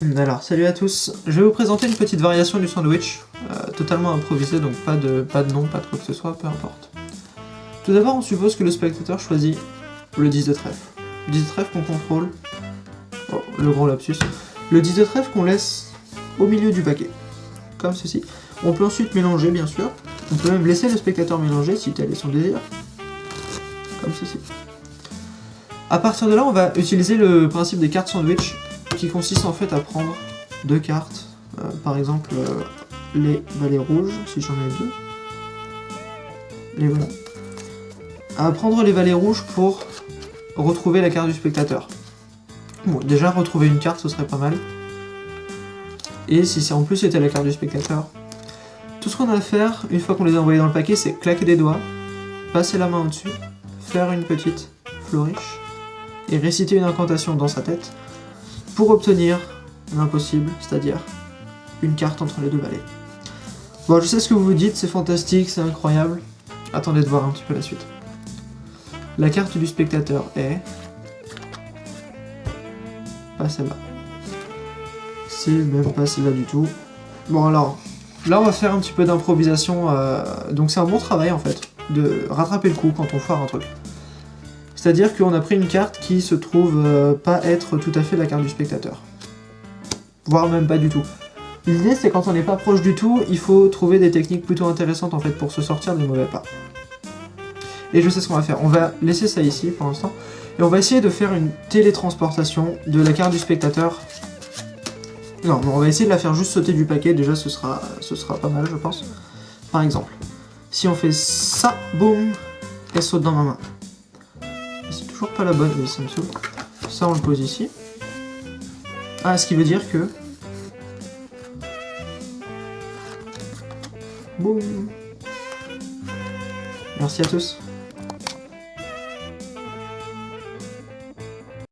Alors, salut à tous, je vais vous présenter une petite variation du sandwich, totalement improvisé, donc pas de nom, pas de quoi que ce soit, peu importe. Tout d'abord, on suppose que le spectateur choisit le 10 de trèfle. Le 10 de trèfle qu'on contrôle, oh, le gros lapsus, le 10 de trèfle qu'on laisse au milieu du paquet, comme ceci. On peut ensuite mélanger, bien sûr, on peut même laisser le spectateur mélanger si tel est son désir, comme ceci. A partir de là, on va utiliser le principe des cartes sandwich, qui consiste en fait à prendre deux cartes, par exemple les valets rouges, si j'en ai deux, les voilà. À prendre les valets rouges pour retrouver la carte du spectateur. Bon, déjà retrouver une carte, ce serait pas mal. Et si c'est en plus c'était la carte du spectateur, tout ce qu'on a à faire, une fois qu'on les a envoyés dans le paquet, c'est claquer des doigts, passer la main au-dessus, faire une petite flourish, et réciter une incantation dans sa tête, pour obtenir l'impossible, c'est-à-dire une carte entre les deux valets. Bon, je sais ce que vous vous dites, c'est fantastique, c'est incroyable. Attendez de voir un petit peu la suite. La carte du spectateur est... pas celle-là. C'est même pas celle-là du tout. Bon alors, là on va faire un petit peu d'improvisation, donc c'est un bon travail en fait, de rattraper le coup quand on foire un truc. C'est-à-dire qu'on a pris une carte qui se trouve pas être tout à fait la carte du spectateur. Voire même pas du tout. L'idée c'est quand on n'est pas proche du tout, il faut trouver des techniques plutôt intéressantes en fait pour se sortir des mauvais pas. Et je sais ce qu'on va faire, on va laisser ça ici pour l'instant, et on va essayer de faire une télétransportation de la carte du spectateur. Non, on va essayer de la faire juste sauter du paquet, déjà ce sera pas mal je pense. Par exemple, si on fait ça, boum, elle saute dans ma main. C'est toujours pas la bonne, mais ça me saoule. Ça, on le pose ici. Ah, ce qui veut dire que... boum. Merci à tous.